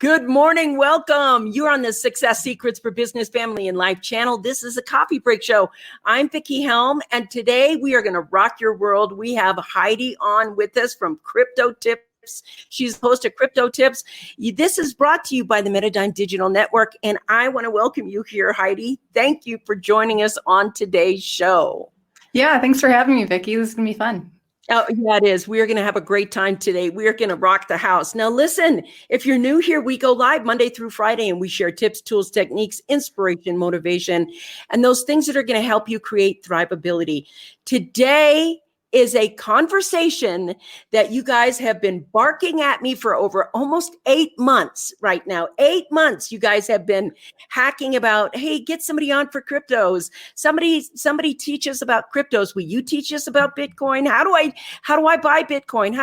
Good morning. Welcome. You're on the Success Secrets for Business, Family, and Life channel. This is a coffee break show. I'm Vickie Helm, and today we are going to rock your world. We have Heidi on with us from Crypto Tips. She's host of Crypto Tips. This is brought to you by the Metadime Digital Network, and I want to welcome you here, Heidi. Thank you for joining us on today's show. Yeah, thanks for having me, Vickie. This is going to be fun. Oh, yeah, it is. We are going to have a great time today. We are going to rock the house. Now, listen, if you're new here, we go live Monday through Friday, and we share tips, tools, techniques, inspiration, motivation, and those things that are going to help you create thrivability. Today is a conversation that you guys have been barking at me for over almost 8 months right now. 8 months you guys have been hacking about, hey, get somebody on for cryptos. Somebody teach us about cryptos. Will you teach us about Bitcoin? How do I buy Bitcoin?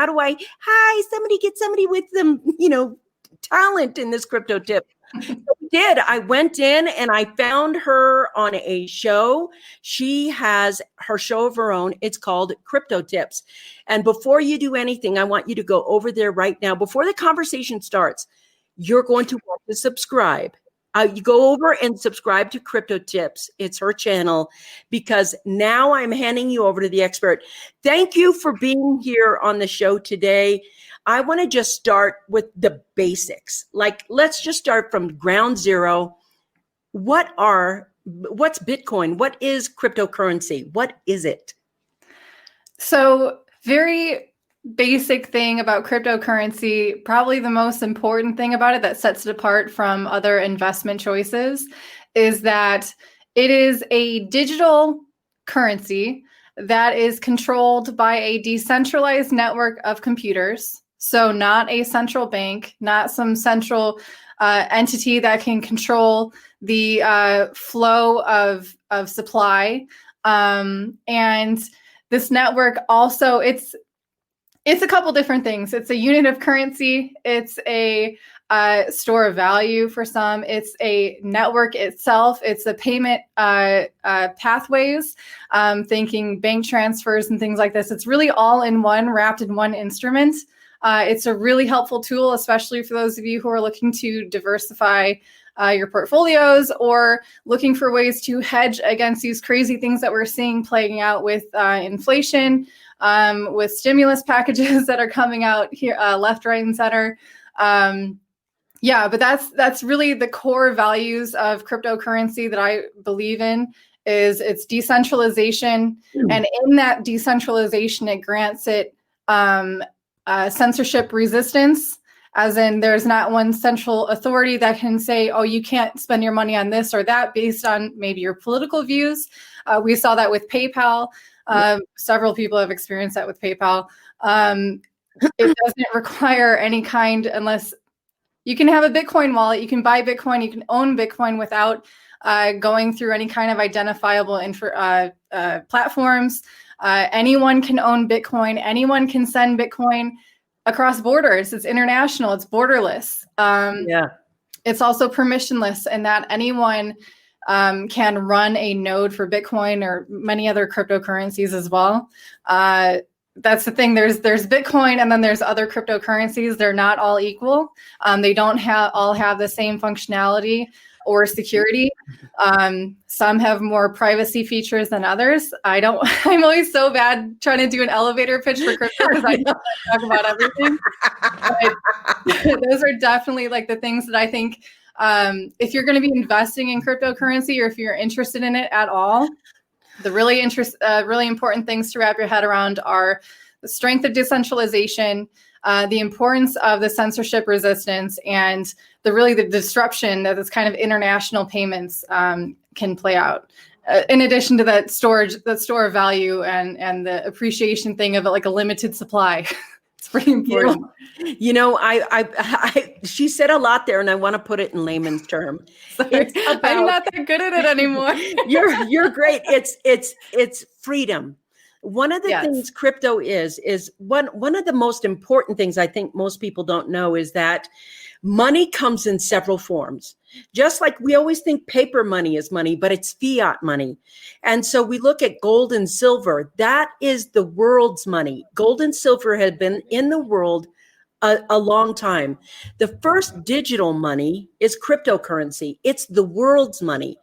Somebody get somebody with them, talent in this crypto tip. I went in and I found her on a show. She has her show of her own. It's called Crypto Tips. And before you do anything, I want you to go over there right now. Before the conversation starts, you're going to want to subscribe. You go over and subscribe to Crypto Tips. It's her channel, because now I'm handing you over to the expert. Thank you for being here on the show today. I want to just start with the basics. Let's just start from ground zero. What's Bitcoin? What is cryptocurrency? What is it? So, very basic thing about cryptocurrency, probably the most important thing about it that sets it apart from other investment choices, is that it is a digital currency that is controlled by a decentralized network of computers. So not a central bank, not some central entity that can control the flow of supply. And this network also, it's a couple different things. It's a unit of currency. It's a store of value for some. It's a network itself. It's the payment pathways, thinking bank transfers and things like this. It's really all in one, wrapped in one instrument. It's a really helpful tool, especially for those of you who are looking to diversify your portfolios or looking for ways to hedge against these crazy things that we're seeing playing out with inflation, with stimulus packages that are coming out here, left, right, and center. But that's really the core values of cryptocurrency that I believe in, is its decentralization. And in that decentralization, it grants it censorship resistance, as in there's not one central authority that can say, oh, you can't spend your money on this or that based on maybe your political views. We saw that with PayPal. Several people have experienced that with PayPal. It doesn't require any kind, unless you can have a Bitcoin wallet, you can buy Bitcoin, you can own Bitcoin without going through any kind of identifiable platforms. Anyone can own Bitcoin. Anyone can send Bitcoin across borders. It's international. It's borderless. It's also permissionless in that anyone can run a node for Bitcoin or many other cryptocurrencies as well. That's the thing. There's Bitcoin, and then there's other cryptocurrencies. They're not all equal. They don't all have the same functionality or security. Some have more privacy features than others. I'm always so bad trying to do an elevator pitch for crypto because I don't talk about everything. But those are definitely the things that I think, if you're going to be investing in cryptocurrency, or if you're interested in it at all, the really important things to wrap your head around are the strength of decentralization, the importance of the censorship resistance, and the disruption that this kind of international payments can play out. In addition to that store of value and the appreciation thing of it, like a limited supply. It's pretty important. She said a lot there, and I want to put it in layman's term. I'm not that good at it anymore. You're great. It's freedom. One of the things crypto is one of the most important things I think most people don't know is that money comes in several forms. Just like we always think paper money is money, but it's fiat money. And so we look at gold and silver. That is the world's money. Gold and silver have been in the world a long time. The first digital money is cryptocurrency. It's the world's money.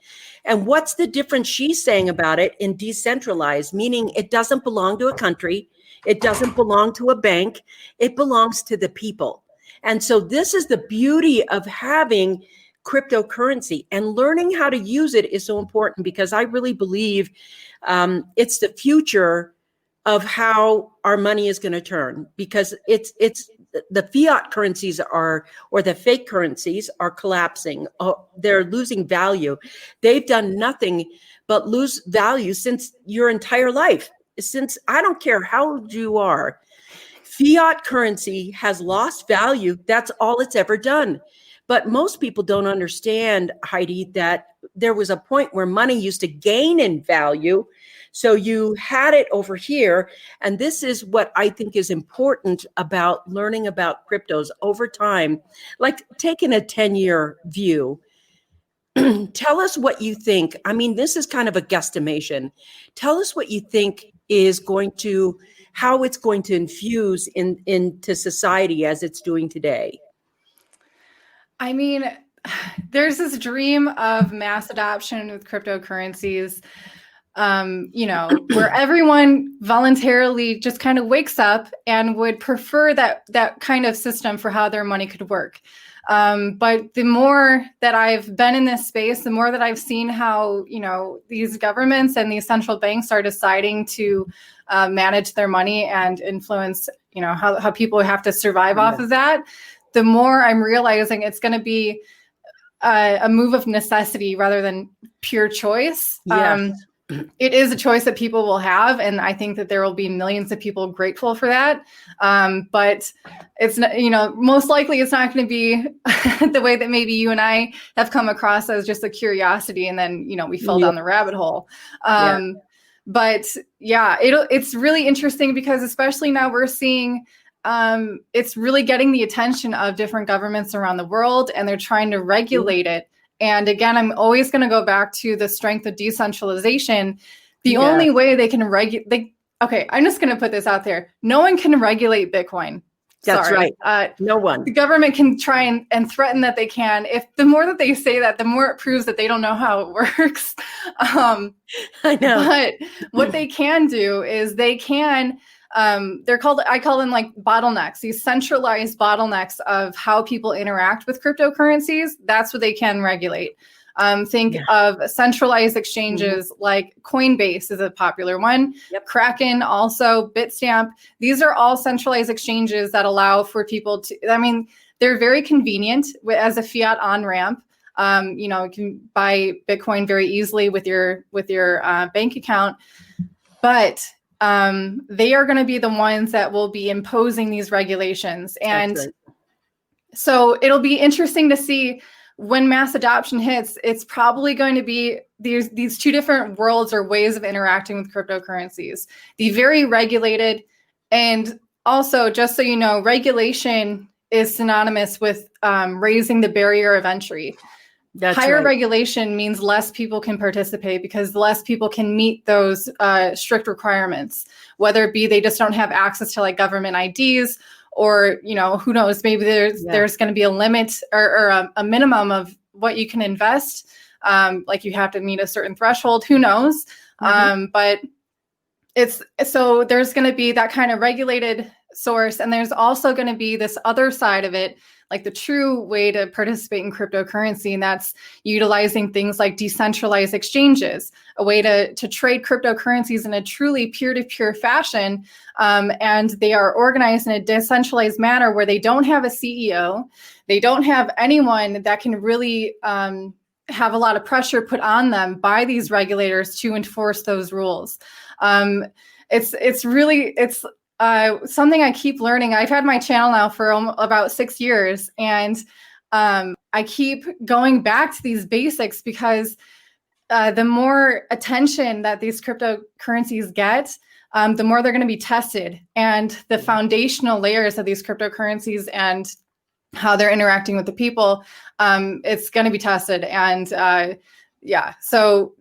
And what's the difference she's saying about it in decentralized, meaning it doesn't belong to a country. It doesn't belong to a bank. It belongs to the people. And so this is the beauty of having cryptocurrency, and learning how to use it is so important, because I really believe it's the future of how our money is going to turn, because it's the fiat currencies are, or the fake currencies are collapsing. They're losing value. They've done nothing but lose value since your entire life. Since, I don't care how old you are, fiat currency has lost value. That's all it's ever done. But most people don't understand, Heidi, that there was a point where money used to gain in value. So you had it over here. And this is what I think is important about learning about cryptos over time, like taking a 10-year view. Tell us what you think. I mean, this is kind of a guesstimation. Tell us what you think is going to, how it's going to infuse into society as it's doing today. I mean, there's this dream of mass adoption with cryptocurrencies, where everyone voluntarily just kind of wakes up and would prefer that kind of system for how their money could work. But the more that I've been in this space, the more that I've seen how, these governments and these central banks are deciding to manage their money and influence, how people have to survive off of that, the more I'm realizing it's going to be a move of necessity rather than pure choice. Yes. It is a choice that people will have, and I think that there will be millions of people grateful for that. But it's not, most likely it's not going to be the way that maybe you and I have come across as just a curiosity, and then we fell down the rabbit hole. But yeah, it's really interesting, because especially now we're seeing it's really getting the attention of different governments around the world, and they're trying to regulate it. And again, I'm always going to go back to the strength of decentralization. The only way they can regulate, I'm just going to put this out there. No one can regulate Bitcoin. That's right. No one. The government can try and threaten that they can. If the more that they say that, the more it proves that they don't know how it works. I know. But what they can do is they can, I call them like bottlenecks, these centralized bottlenecks of how people interact with cryptocurrencies. That's what they can regulate. Think of centralized exchanges like Coinbase is a popular one. Kraken, also Bitstamp. These are all centralized exchanges that allow for people to, they're very convenient as a fiat on-ramp. You can buy Bitcoin very easily with your bank account, but they are going to be the ones that will be imposing these regulations. And so it'll be interesting to see when mass adoption hits. It's probably going to be these two different worlds or ways of interacting with cryptocurrencies. The very regulated, and also, just so you know, regulation is synonymous with raising the barrier of entry. Higher regulation means less people can participate, because less people can meet those strict requirements, whether it be they just don't have access to like government IDs, or, who knows, maybe there's going to be a limit or a minimum of what you can invest. Like you have to meet a certain threshold, who knows? But so there's going to be that kind of regulated source. And there's also going to be this other side of it, like the true way to participate in cryptocurrency. And that's utilizing things like decentralized exchanges, a way to trade cryptocurrencies in a truly peer-to-peer fashion. And they are organized in a decentralized manner where they don't have a CEO. They don't have anyone that can really have a lot of pressure put on them by these regulators to enforce those rules. It's really something I keep learning. I've had my channel now for about 6 years, and I keep going back to these basics, because the more attention that these cryptocurrencies get, the more they're going to be tested. And the foundational layers of these cryptocurrencies and how they're interacting with the people, it's going to be tested. And so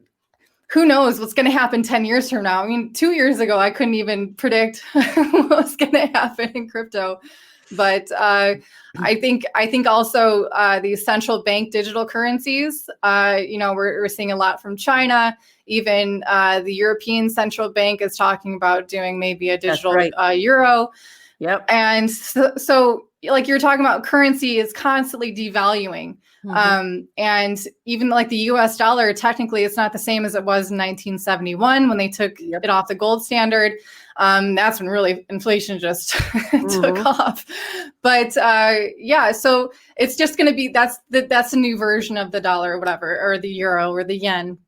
who knows what's going to happen 10 years from now? 2 years ago, I couldn't even predict what was going to happen in crypto. But I think also these central bank digital currencies, we're seeing a lot from China. Even the European Central Bank is talking about doing maybe a digital euro. Yep. And so like you're talking about, currency is constantly devaluing. And even like the US dollar, technically it's not the same as it was in 1971 when they took it off the gold standard. That's when really inflation just took off. But so it's just going to be, that's a new version of the dollar or whatever, or the euro or the yen.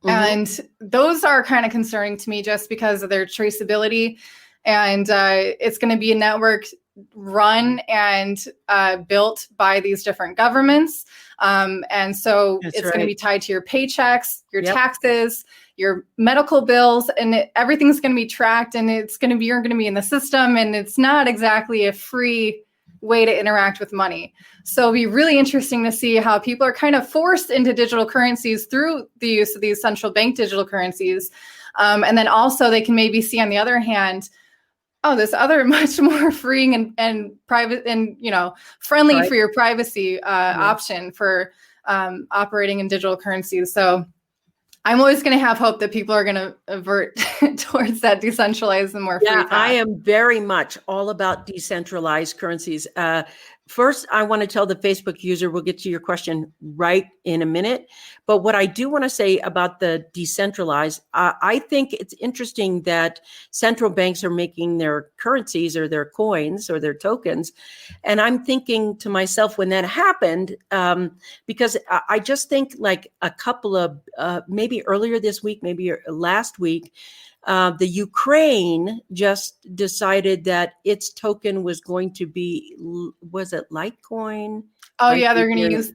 And those are kind of concerning to me just because of their traceability. And it's going to be a network run and built by these different governments. And so it's going to be tied to your paychecks, your taxes, your medical bills, and everything's going to be tracked, and you're going to be in the system, and it's not exactly a free way to interact with money. So it'll be really interesting to see how people are kind of forced into digital currencies through the use of these central bank digital currencies. And then also they can maybe see on the other hand, this other much more freeing and private and, friendly for your privacy option for operating in digital currencies. So I'm always going to have hope that people are going to avert towards that decentralized and more free path. I am very much all about decentralized currencies. First, I want to tell the Facebook user, we'll get to your question right in a minute. But what I do want to say about the decentralized, I think it's interesting that central banks are making their currencies or their coins or their tokens. And I'm thinking to myself when that happened, because I just think like a couple of, maybe earlier this week, maybe last week, the Ukraine just decided that its token was going to be, was it Litecoin? Oh, yeah, they're going to use,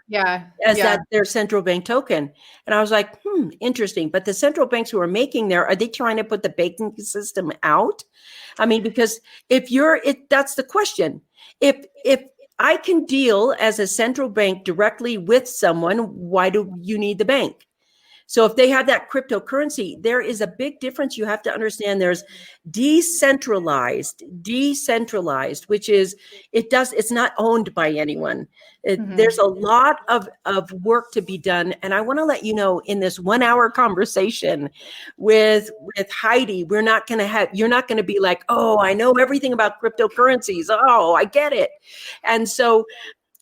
as that their central bank token. And I was like, interesting. But the central banks who are making there, are they trying to put the banking system out? I mean, because that's the question. If I can deal as a central bank directly with someone, why do you need the bank? So if they have that cryptocurrency, there is a big difference. You have to understand there's decentralized, which is, it's not owned by anyone. There's a lot of work to be done. And I want to let you know, in this 1 hour conversation with Heidi, you're not going to be like, oh, I know everything about cryptocurrencies. Oh, I get it. And so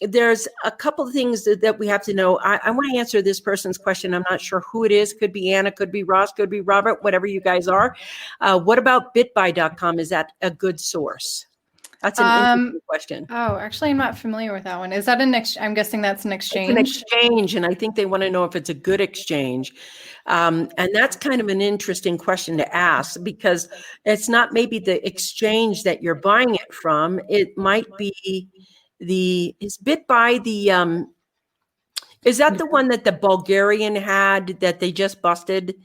there's a couple of things that we have to know. I want to answer this person's question. I'm not sure who it is. Could be Anna, could be Ross, could be Robert, whatever you guys are. What about bitbuy.com? Is that a good source? That's an interesting question. Oh, actually, I'm not familiar with that one. Is that I'm guessing that's an exchange? It's an exchange, and I think they want to know if it's a good exchange. And that's kind of an interesting question to ask, because it's not maybe the exchange that you're buying it from. It might be is BitBuy is that the one that the Bulgarian had that they just busted,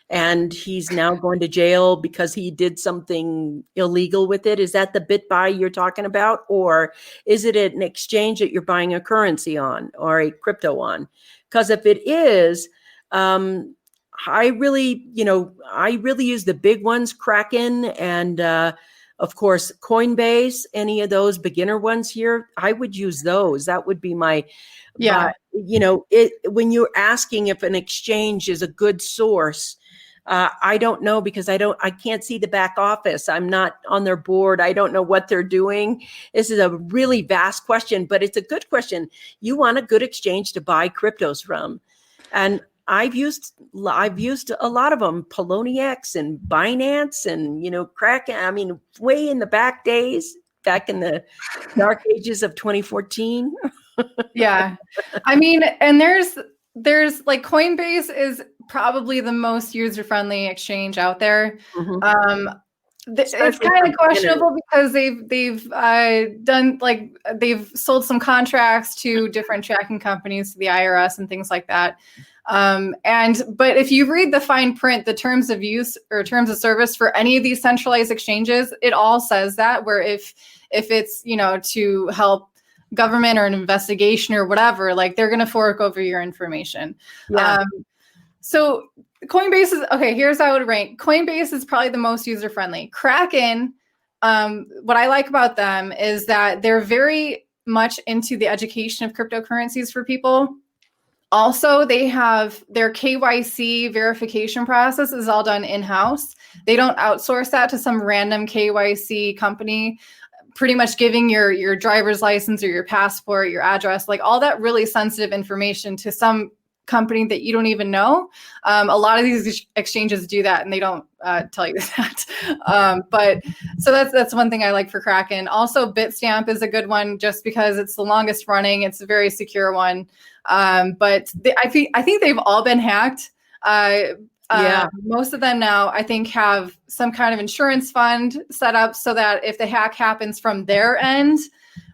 and he's now going to jail because he did something illegal with it? Is that the BitBuy you're talking about? Or is it an exchange that you're buying a currency on or a crypto on? Because if it is, I really use the big ones, Kraken and of course, Coinbase, any of those beginner ones here, I would use those. That would be my, when you're asking if an exchange is a good source, I don't know, because I can't see the back office. I'm not on their board. I don't know what they're doing. This is a really vast question, but it's a good question. You want a good exchange to buy cryptos from. And I've used a lot of them, Poloniex and Binance and, Kraken. I mean, way in the back days, back in the dark ages of 2014. Yeah. I mean, and there's like Coinbase is probably the most user-friendly exchange out there. It's kind of questionable because they've done, like, they've sold some contracts to different tracking companies, to the IRS and things like that. But if you read the fine print, the terms of use or terms of service for any of these centralized exchanges, it all says that, where if it's, to help government or an investigation or whatever, like, they're going to fork over your information. Yeah. So Coinbase is, okay, here's how I would rank. Coinbase is probably the most user-friendly. Kraken what I like about them is that they're very much into the education of cryptocurrencies for people. Also, they have their KYC verification process is all done in-house. They don't outsource that to some random KYC company, pretty much giving your driver's license or your passport, your address, like all that really sensitive information to some company that you don't even know. A lot of these exchanges do that, and they don't tell you that. But so that's one thing I like for Kraken. Also, Bitstamp is a good one just because it's the longest running. It's a very secure one. But I think they've all been hacked. Most of them now, I think, have some kind of insurance fund set up so that if the hack happens from their end,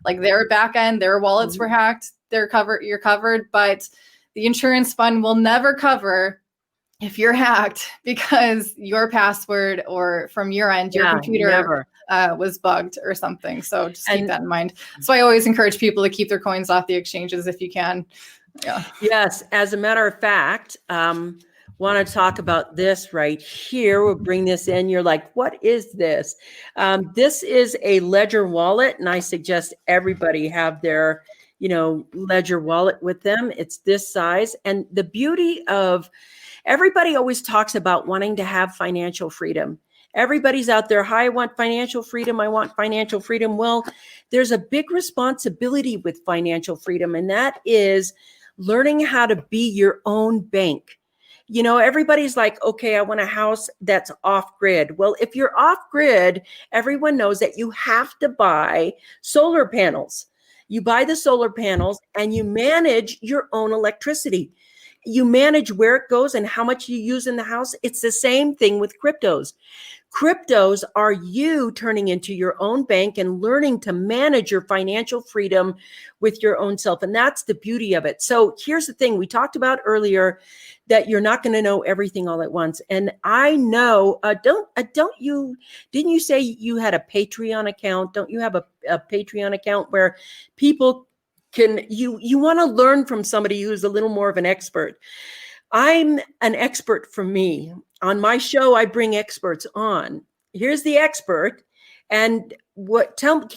like their back end, their wallets were hacked, you're covered. But the insurance fund will never cover if you're hacked because your password or from your end, your computer was bugged or something. So just keep that in mind. So I always encourage people to keep their coins off the exchanges if you can. Yeah. Yes. As a matter of fact, want to talk about this right here. We'll bring this in. You're like, what is this? This is a Ledger wallet, and I suggest everybody have their, Ledger wallet with them. It's this size. And the beauty of everybody always talks about wanting to have financial freedom. Everybody's out there, hi, I want financial freedom. I want financial freedom. Well, there's a big responsibility with financial freedom, and that is learning how to be your own bank. Everybody's like, okay, I want a house that's off grid. Well, if you're off grid, everyone knows that you have to buy solar panels. You buy the solar panels and you manage your own electricity. You manage where it goes and how much you use in the house. It's the same thing with cryptos. Cryptos are you turning into your own bank and learning to manage your financial freedom with your own self. And that's the beauty of it. So here's the thing. We talked about earlier that you're not going to know everything all at once. And I know, didn't you say you had a Patreon account? Don't you have a Patreon account where people you want to learn from somebody who's a little more of an expert? I'm an expert for me. On my show, I bring experts on. Here's the expert. And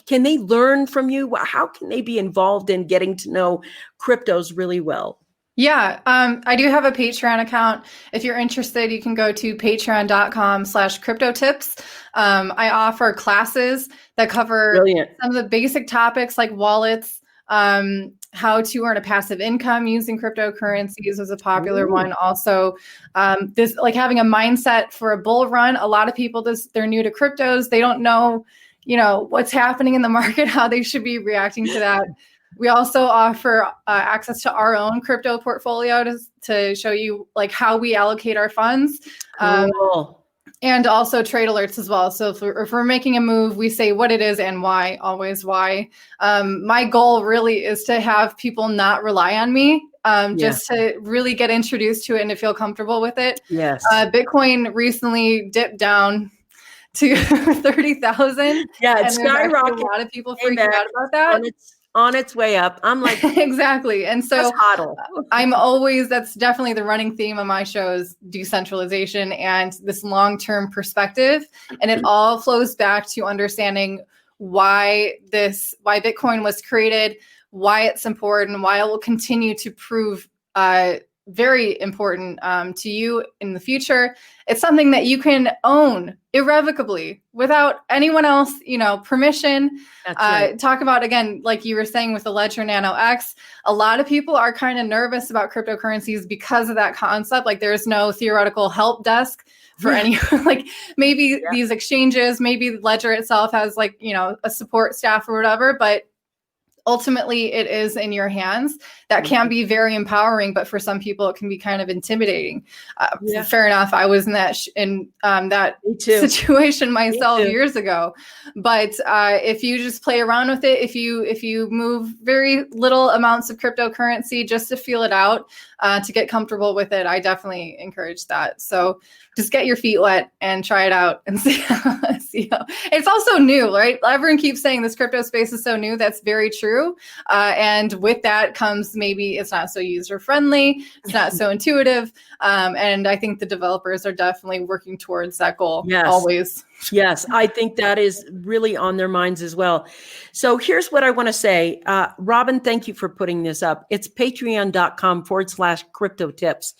can they learn from you? How can they be involved in getting to know cryptos really well? Yeah, I do have a Patreon account. If you're interested, you can go to patreon.com/cryptotips. I offer classes that cover some of the basic topics like wallets, how to earn a passive income using cryptocurrencies was a popular one. Also, this like having a mindset for a bull run. A lot of people, they're new to cryptos. They don't know, what's happening in the market, how they should be reacting to that. We also offer access to our own crypto portfolio to show you like how we allocate our funds. Cool. And also trade alerts as well. So if we're making a move, we say what it is and why, always why. My goal really is to have people not rely on me, just to really get introduced to it and to feel comfortable with it. Yes. Bitcoin recently dipped down to 30,000. Yeah, it's skyrocketed. A lot of people freaking out about that. On its way up. I'm like, exactly. And so that's definitely the running theme of my show is decentralization and this long-term perspective. And it all flows back to understanding why Bitcoin was created, why it's important, why it will continue to prove very important to you in the future. It's something that you can own irrevocably without anyone else, permission. Right. Talk about, again, like you were saying with the Ledger Nano X, a lot of people are kind of nervous about cryptocurrencies because of that concept. Like there's no theoretical help desk for anyone. Like maybe these exchanges, maybe Ledger itself has like, a support staff or whatever, but ultimately it is in your hands. That can be very empowering, but for some people it can be kind of intimidating. Fair enough. I was in that situation myself years ago. But if you just play around with it, if you move very little amounts of cryptocurrency just to feel it out, to get comfortable with it, I definitely encourage that. So just get your feet wet and try it out and see how. It's also new, right? Everyone keeps saying this crypto space is so new. That's very true. through. And with that comes maybe it's not so user friendly, it's not so intuitive. And I think the developers are definitely working towards that goal. Yes. Always. Yes, I think that is really on their minds as well. So here's what I want to say. Robin, thank you for putting this up. It's patreon.com/crypto tips.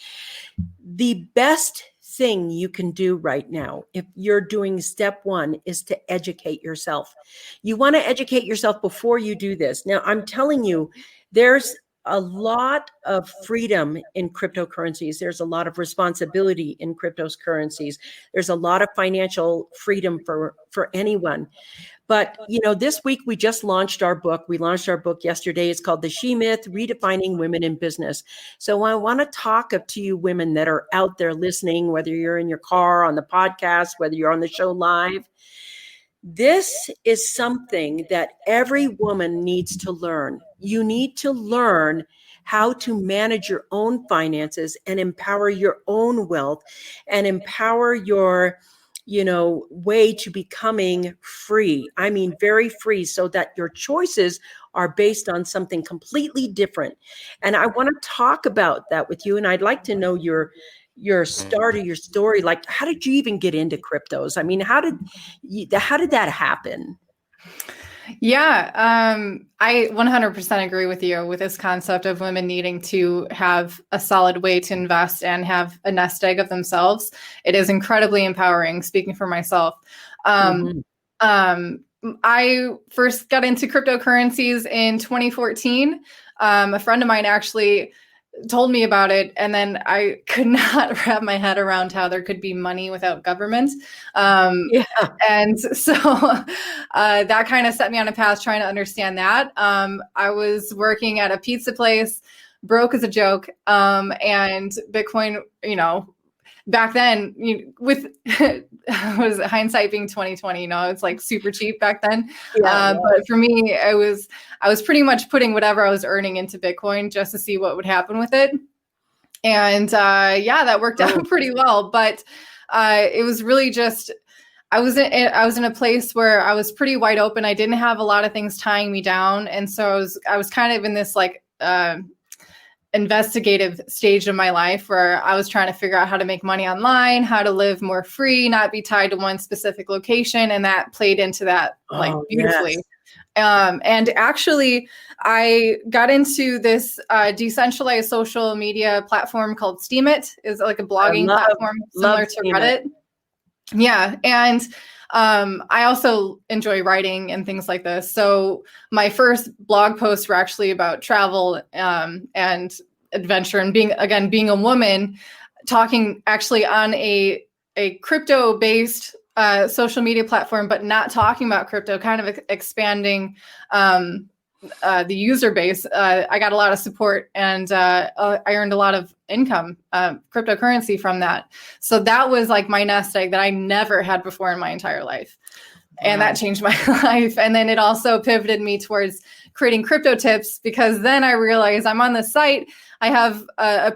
The best thing you can do right now, if you're doing step one, is to educate yourself. You want to educate yourself before you do this. Now, I'm telling you, there's a lot of freedom in cryptocurrencies. There's a lot of responsibility in cryptocurrencies. There's a lot of financial freedom for anyone. But, this week we just launched our book. We launched our book yesterday. It's called The She Myth, Redefining Women in Business. So I want to talk to you women that are out there listening, whether you're in your car, on the podcast, whether you're on the show live. This is something that every woman needs to learn. You need to learn how to manage your own finances and empower your own wealth and empower your way to becoming free. I mean, very free, so that your choices are based on something completely different. And I want to talk about that with you. And I'd like to know your start of your story. Like, how did you even get into cryptos? I mean, how did that happen? Yeah, I 100% agree with you with this concept of women needing to have a solid way to invest and have a nest egg of themselves. It is incredibly empowering, speaking for myself. I first got into cryptocurrencies in 2014. A friend of mine actually told me about it, and then I could not wrap my head around how there could be money without government. And so that kind of set me on a path trying to understand that. I was working at a pizza place, broke as a joke, and Bitcoin, back then, with was hindsight being 2020, it's like super cheap back then. But for me, I was pretty much putting whatever I was earning into Bitcoin just to see what would happen with it. And that worked out pretty well. But it was really just, I was in a place where I was pretty wide open. I didn't have a lot of things tying me down. And so I was kind of in this like investigative stage of my life where I was trying to figure out how to make money online, how to live more free, not be tied to one specific location. And that played into that beautifully. Yes. And actually I got into this decentralized social media platform called Steemit. Is like a blogging platform similar to Reddit. Yeah. And I also enjoy writing and things like this. So my first blog posts were actually about travel and adventure, and being a woman, talking actually on a crypto-based social media platform, but not talking about crypto, kind of expanding the user base. I got a lot of support, and I earned a lot of income, cryptocurrency from that. So that was like my nest egg that I never had before in my entire life. And that changed my life. And then it also pivoted me towards creating crypto tips, because then I realized I'm on the site. I have a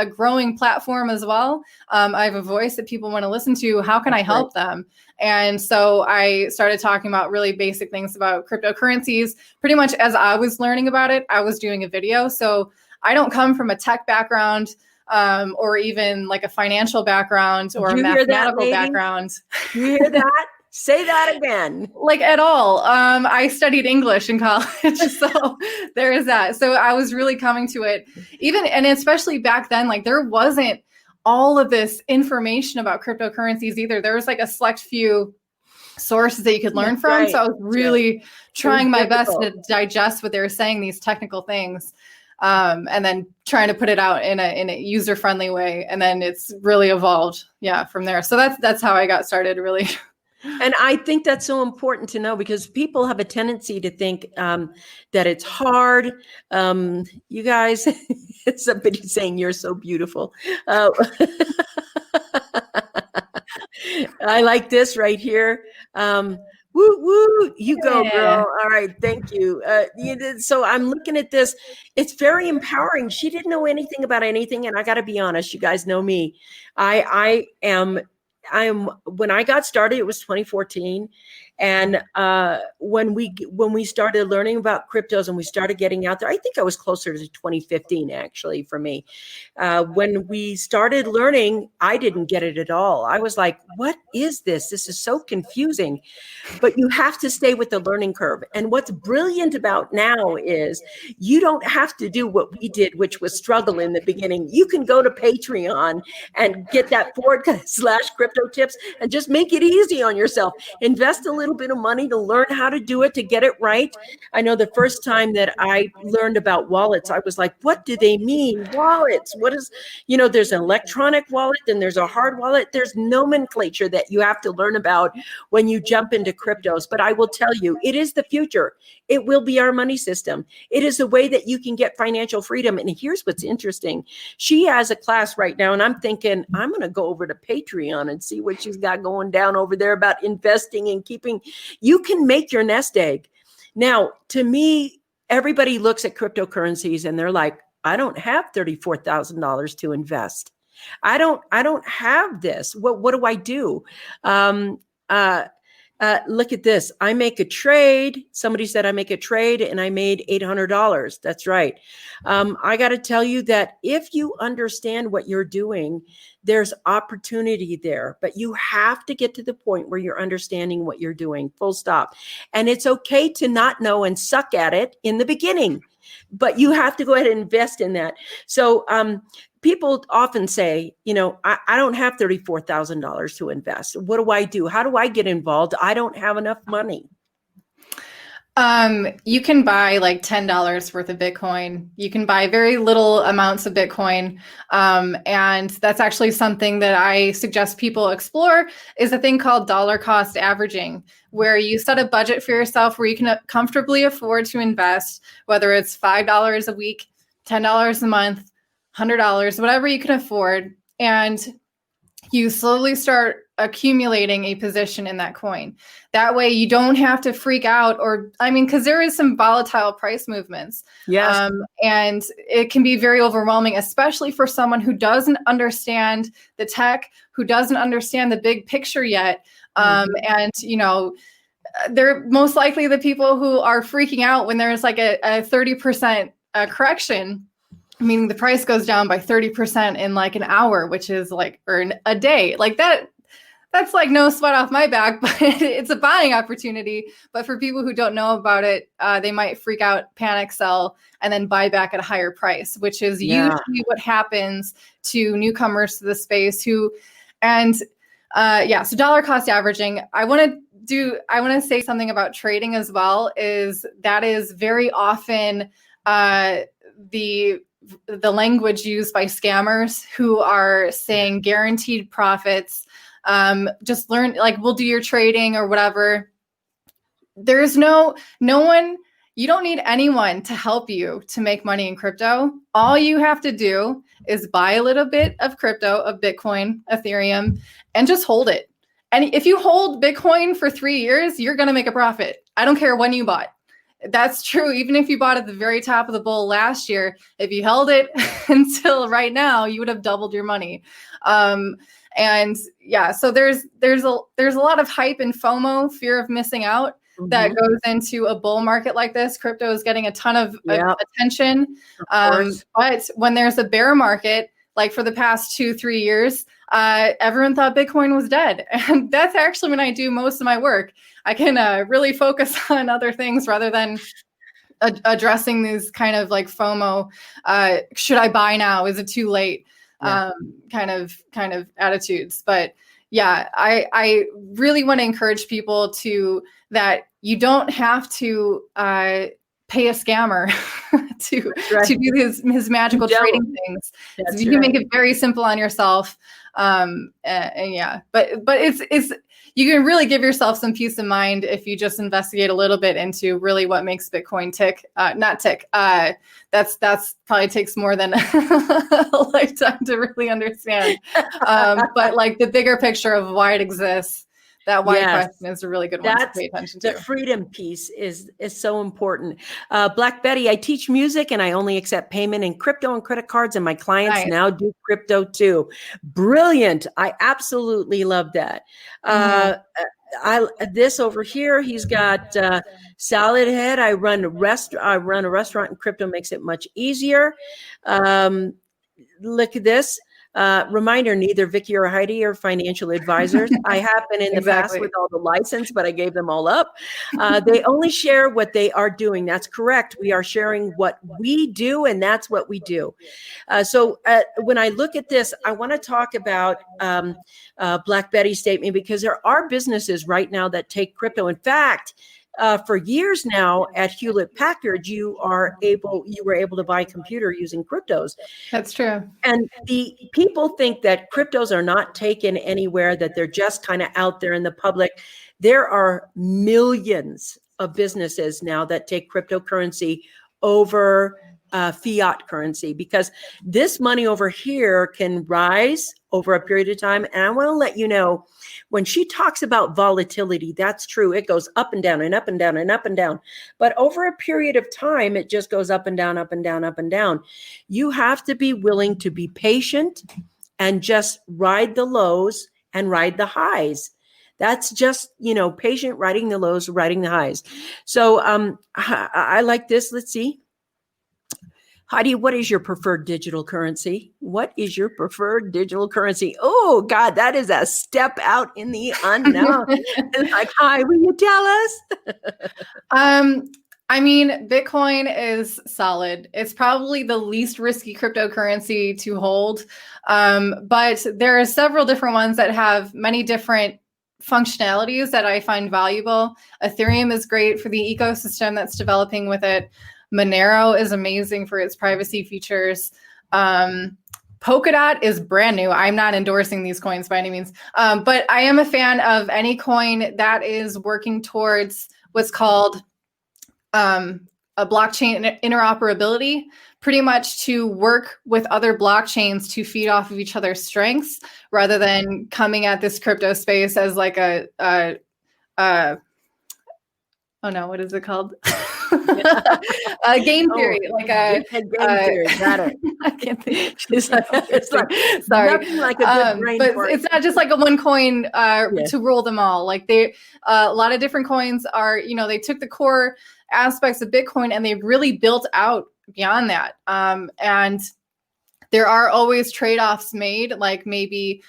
growing platform as well. I have a voice that people want to listen to. How can I help them? And so I started talking about really basic things about cryptocurrencies. Pretty much as I was learning about it, I was doing a video. So I don't come from a tech background or even like a financial background or a mathematical background. You hear that? Say that again. Like at all. I studied English in college, so there is that. So I was really coming to it, and especially back then, like there wasn't all of this information about cryptocurrencies either. There was like a select few sources that you could learn from. Right. So I was really trying my best to digest what they were saying, these technical things, and then trying to put it out in a user-friendly way. And then it's really evolved, from there. So that's how I got started, really. And I think that's so important to know, because people have a tendency to think that it's hard. You guys, somebody's saying you're so beautiful. I like this right here. Woo, woo, you go, girl. All right, thank you. So I'm looking at this. It's very empowering. She didn't know anything about anything. And I got to be honest, you guys know me. I am when I got started, it was 2014, And when we started learning about cryptos and we started getting out there, I think I was closer to 2015 actually for me. When we started learning, I didn't get it at all. I was like, what is this? This is so confusing. But you have to stay with the learning curve. And what's brilliant about now is you don't have to do what we did, which was struggle in the beginning. You can go to Patreon and get that /crypto tips and just make it easy on yourself. Invest a little bit of money to learn how to do it, to get it right. I know the first time that I learned about wallets, I was like, what do they mean? Wallets? What is, there's an electronic wallet and there's a hard wallet. There's nomenclature that you have to learn about when you jump into cryptos. But I will tell you, it is the future. It will be our money system. It is a way that you can get financial freedom. And here's what's interesting. She has a class right now, and I'm thinking, I'm going to go over to Patreon and see what she's got going down over there about investing and keeping. You can make your nest egg. Now, to me, everybody looks at cryptocurrencies and they're like, I don't have $34,000 to invest. I don't have this. What do I do? Look at this. I make a trade. Somebody said I make a trade and I made $800. That's right. I got to tell you that if you understand what you're doing, there's opportunity there, but you have to get to the point where you're understanding what you're doing, full stop. And it's okay to not know and suck at it in the beginning, but you have to go ahead and invest in that. So, people often say, I don't have $34,000 to invest. What do I do? How do I get involved? I don't have enough money. You can buy like $10 worth of Bitcoin. You can buy very little amounts of Bitcoin. And that's actually something that I suggest people explore, is a thing called dollar cost averaging, where you set a budget for yourself where you can comfortably afford to invest, whether it's $5 a week, $10 a month, $100, whatever you can afford. And you slowly start accumulating a position in that coin. That way you don't have to freak out, because there is some volatile price movements. Yes. And it can be very overwhelming, especially for someone who doesn't understand the tech, who doesn't understand the big picture yet. And, they're most likely the people who are freaking out when there's like a 30% correction, meaning the price goes down by 30% in like an hour, which is like, or a day like that. That's like no sweat off my back, but it's a buying opportunity. But for people who don't know about it, they might freak out, panic sell, and then buy back at a higher price, which is usually what happens to newcomers to the space so dollar cost averaging. I want to say something about trading as well, is very often the language used by scammers who are saying guaranteed profits. Just learn, like, we'll do your trading or whatever. There's no one, you don't need anyone to help you to make money in crypto. All you have to do is buy a little bit of crypto, of Bitcoin, Ethereum, and just hold it. And if you hold Bitcoin for 3 years, you're going to make a profit. I don't care when you bought. That's true. Even if you bought at the very top of the bull last year, if you held it until right now, you would have doubled your money. So there's a lot of hype and FOMO, fear of missing out, that goes into a bull market like this. Crypto is getting a ton of attention. But when there's a bear market, like for the past 2-3 years, everyone thought Bitcoin was dead. And that's actually when I do most of my work. I can really focus on other things rather than addressing these kind of like FOMO. Should I buy now? Is it too late? Kind of attitudes. But yeah, I really want to encourage people that you don't have to pay a scammer to do his magical trading things. So you can make it very simple on yourself. But it's you can really give yourself some peace of mind if you just investigate a little bit into really what makes Bitcoin tick. Not tick. That's probably takes more than a lifetime to really understand. But like the bigger picture of why it exists. That why question is a really good one to pay attention to. The freedom piece is so important. Black Betty, I teach music and I only accept payment in crypto and credit cards, and my clients now do crypto too. Brilliant. I absolutely love that. this over here, he's got salad head. I run a restaurant, and crypto makes it much easier. Look at this. Reminder, neither Vickie or Heidi are financial advisors. I have been in the past with all the license, but I gave them all up. They only share what they are doing. That's correct. We are sharing what we do, and that's what we do. So when I look at this, I want to talk about Black Betty's statement, because there are businesses right now that take crypto. In fact, for years now at Hewlett Packard, you were able to buy a computer using cryptos. That's true. And the people think that cryptos are not taken anywhere, that they're just kind of out there in the public. There are millions of businesses now that take cryptocurrency over fiat currency, because this money over here can rise over a period of time. And I want to let you know, when she talks about volatility, that's true. It goes up and down and up and down and up and down. But over a period of time, it just goes up and down, up and down, up and down. You have to be willing to be patient and just ride the lows and ride the highs. That's just, patient, riding the lows, riding the highs. So I like this. Let's see. Heidi, what is your preferred digital currency? What is your preferred digital currency? Oh, God, that is a step out in the unknown. Like, hi, will you tell us? Bitcoin is solid. It's probably the least risky cryptocurrency to hold. But there are several different ones that have many different functionalities that I find valuable. Ethereum is great for the ecosystem that's developing with it. Monero is amazing for its privacy features. Polkadot is brand new. I'm not endorsing these coins by any means, but I am a fan of any coin that is working towards what's called a blockchain interoperability, pretty much to work with other blockchains to feed off of each other's strengths, rather than coming at this crypto space as like what is it called? A game theory, game theory. Got it. I can't think. It's like sorry, nothing like a good brain but it's not just like a one coin to rule them all. Like a lot of different coins are, they took the core aspects of Bitcoin and they've really built out beyond that. And there are always trade-offs made, like maybe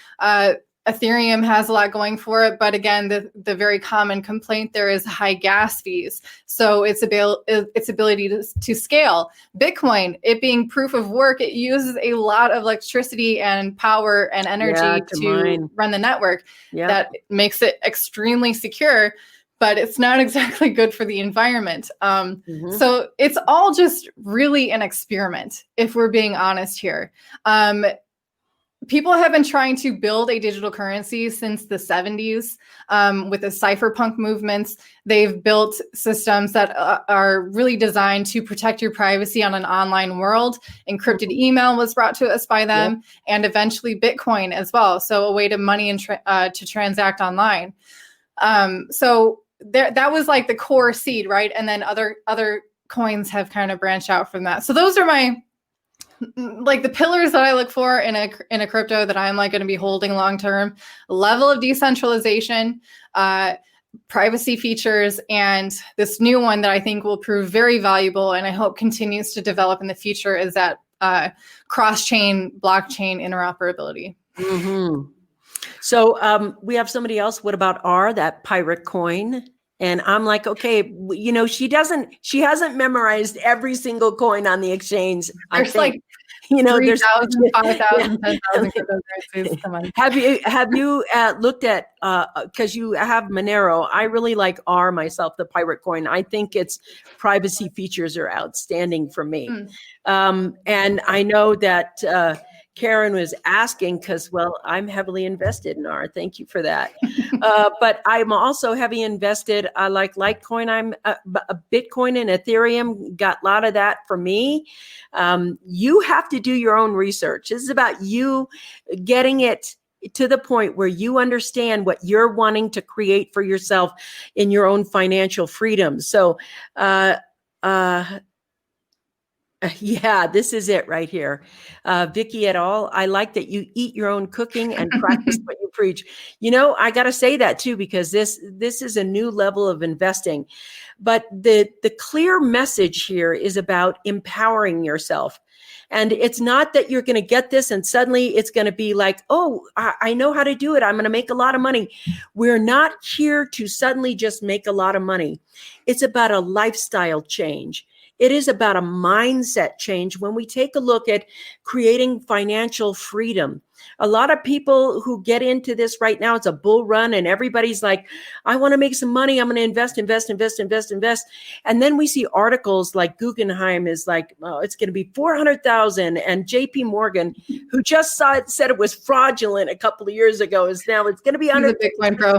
Ethereum has a lot going for it, but again, the very common complaint there is high gas fees. So its ability to scale. Bitcoin, it being proof of work, it uses a lot of electricity and power and energy to run the network. Yeah. That makes it extremely secure, but it's not exactly good for the environment. So it's all just really an experiment, if we're being honest here. People have been trying to build a digital currency since the 70s with the cypherpunk movements. They've built systems that are really designed to protect your privacy on an online world. Encrypted email was brought to us by them, and eventually Bitcoin as well. So a way to money and to transact online. So that was like the core seed, right? And then other coins have kind of branched out from that. So those are my the pillars that I look for in a crypto that I'm going to be holding long term: level of decentralization, privacy features, and this new one that I think will prove very valuable and I hope continues to develop in the future is that cross-chain blockchain interoperability. Mm-hmm. So we have somebody else. What about R, that pirate coin? And I'm like, okay, she hasn't memorized every single coin on the exchange. There's 3,000, 5,000, 10,000 cryptocurrencies. Come on. Have you looked at, because you have Monero. I really like R myself, the pirate coin. I think its privacy features are outstanding for me. And I know that Karen was asking because, I'm heavily invested in R. Thank you for that. But I'm also heavy invested. I like Litecoin. I'm a Bitcoin and Ethereum. Got a lot of that for me. You have to do your own research. This is about you getting it to the point where you understand what you're wanting to create for yourself in your own financial freedom. So, Yeah, this is it right here. Vickie et al. I like that you eat your own cooking and practice what you preach. I got to say that too, because this is a new level of investing. But the clear message here is about empowering yourself. And it's not that you're going to get this and suddenly it's going to be like, oh, I know how to do it. I'm going to make a lot of money. We're not here to suddenly just make a lot of money. It's about a lifestyle change. It is about a mindset change when we take a look at creating financial freedom. A lot of people who get into this right now, it's a bull run and everybody's like, I want to make some money. I'm going to invest. And then we see articles like Guggenheim is like, oh, it's going to be 400,000. And JP Morgan, who just said it was fraudulent a couple of years ago, is now it's going to be under Bitcoin Pro.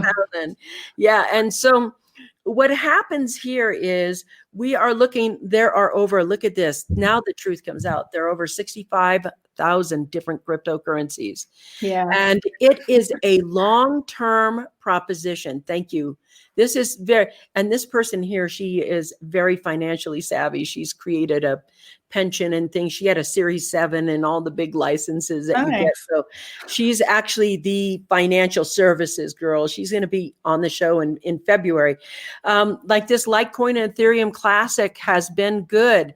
Yeah. And so what happens here is we are looking, look at this. Now the truth comes out. There are over 65,000 different cryptocurrencies. Yeah. And it is a long-term proposition. Thank you. This is and this person here, she is very financially savvy. She's created a pension and things. She had a Series 7 and all the big licenses that you get. So she's actually the financial services girl. She's going to be on the show in February. Like this Litecoin and Ethereum Classic has been good.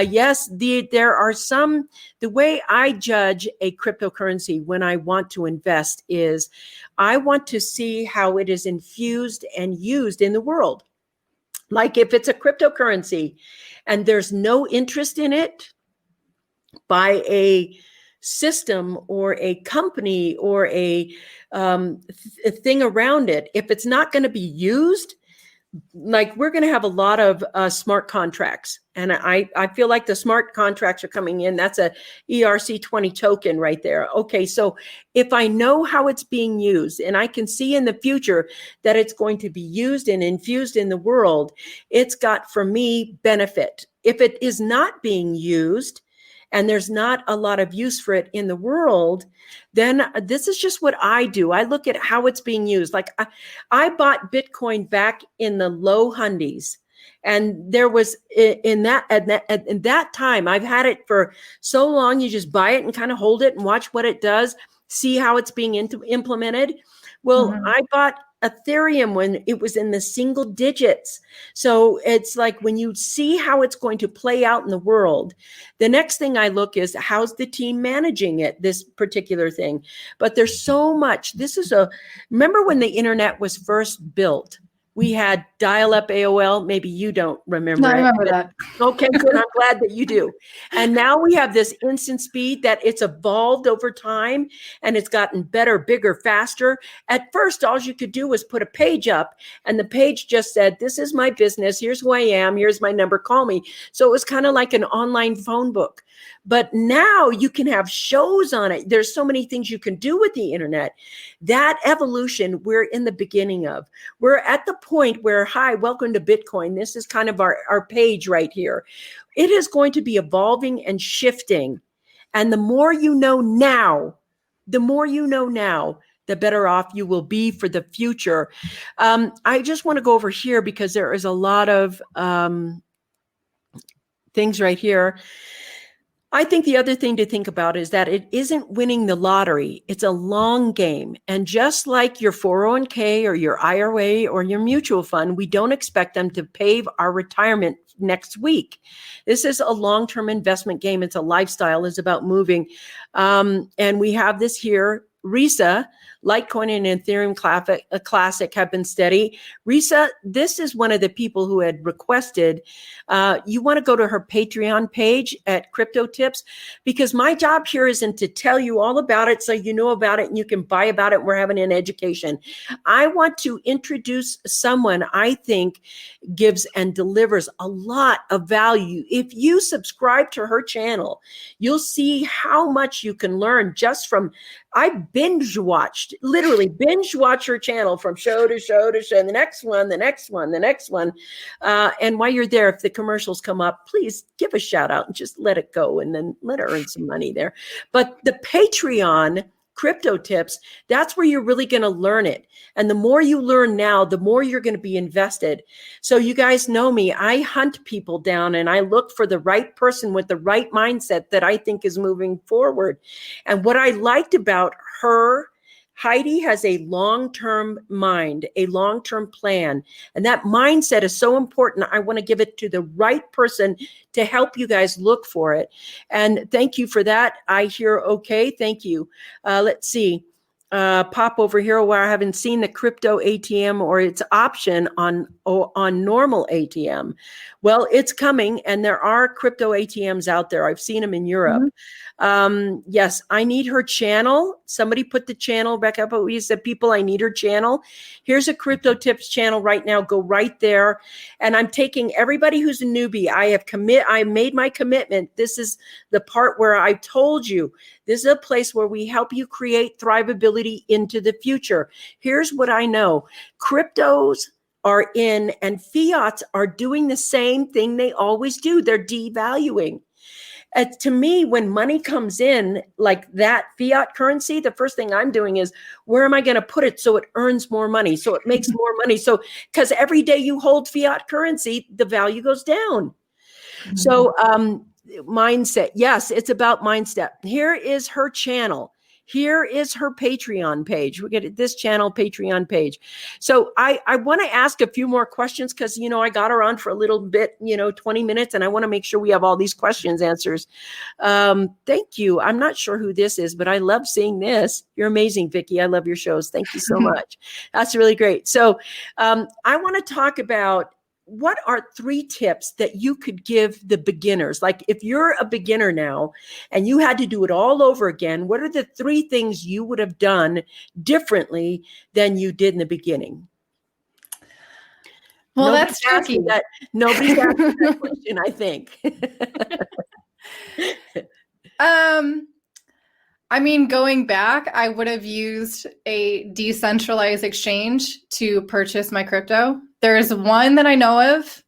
Yes, there are some, the way I judge a cryptocurrency when I want to invest is I want to see how it is infused and used in the world. Like if it's a cryptocurrency and there's no interest in it by a system or a company or a thing around it, if it's not going to be used, like we're going to have a lot of smart contracts. And I feel like the smart contracts are coming in. That's a ERC20 token right there. Okay, so if I know how it's being used and I can see in the future that it's going to be used and infused in the world, it's got, for me, benefit. If it is not being used, and there's not a lot of use for it in the world, then this is just what I do. I look at how it's being used. Like I bought Bitcoin back in the low hundies. And there was in that time, I've had it for so long, you just buy it and kind of hold it and watch what it does, see how it's being implemented. Well, I bought Ethereum when it was in the single digits. So it's like when you see how it's going to play out in the world, the next thing I look is how's the team managing it, this particular thing. But there's so much. Remember when the internet was first built? We had dial-up AOL. Maybe you don't remember I remember that. Okay, good. I'm glad that you do. And now we have this instant speed that it's evolved over time and it's gotten better, bigger, faster. At first, all you could do was put a page up and the page just said, this is my business. Here's who I am. Here's my number. Call me. So it was kind of like an online phone book. But now you can have shows on it. There's so many things you can do with the internet. That evolution we're in the beginning of. We're at the point where, hi, welcome to Bitcoin. This is kind of our page right here. It is going to be evolving and shifting. And the more you know now, the better off you will be for the future. I just want to go over here because there is a lot of things right here. I think the other thing to think about is that it isn't winning the lottery. It's a long game. And just like your 401k or your IRA or your mutual fund, we don't expect them to pave our retirement next week. This is a long-term investment game. It's a lifestyle. It's about moving. And we have this here. Risa, Litecoin and Ethereum Classic have been steady. Risa, this is one of the people who had requested, you want to go to her Patreon page at Crypto Tips, because my job here isn't to tell you all about it so you know about it and you can buy about it. We're having an education. I want to introduce someone I think gives and delivers a lot of value. If you subscribe to her channel, you'll see how much you can learn just from, I literally binge watch her channel from show to show to show, the next one. And while you're there, if the commercials come up, please give a shout out and just let it go and then let her earn some money there. But the Patreon crypto tips, that's where you're really going to learn it. And the more you learn now, the more you're going to be invested. So you guys know me, I hunt people down and I look for the right person with the right mindset that I think is moving forward. And what I liked about her, Heidi has a long-term mind, a long-term plan. And that mindset is so important. I want to give it to the right person to help you guys look for it. And thank you for that. I hear okay. Thank you. Let's see. Pop over here where I haven't seen the crypto ATM or its option on normal ATM. Well, it's coming, and there are crypto ATMs out there. I've seen them in Europe. Yes, I need her channel. Somebody put the channel back up. We said, people, I need her channel. Here's a crypto tips channel right now. Go right there. And I'm taking everybody who's a newbie. I made my commitment. This is the part where I told you, this is a place where we help you create thrivability into the future. Here's what I know. Cryptos are in and fiats are doing the same thing they always do. They're devaluing. To me, when money comes in like that fiat currency, the first thing I'm doing is, where am I going to put it so it earns more money, so it makes more money? So, because every day you hold fiat currency, the value goes down. So mindset. Yes, it's about mindset. Here is her channel. Here is her Patreon page. We get this channel Patreon page. So I want to ask a few more questions because, I got her on for a little bit, 20 minutes, and I want to make sure we have all these questions answers. Thank you. I'm not sure who this is, but I love seeing this. You're amazing, Vickie. I love your shows. Thank you so much. That's really great. So I want to talk about, what are 3 tips that you could give the beginners? Like if you're a beginner now and you had to do it all over again, what are the 3 things you would have done differently than you did in the beginning? Well, that's tricky. Nobody's asking that question, I think. Going back, I would have used a decentralized exchange to purchase my crypto. There's one that I know of.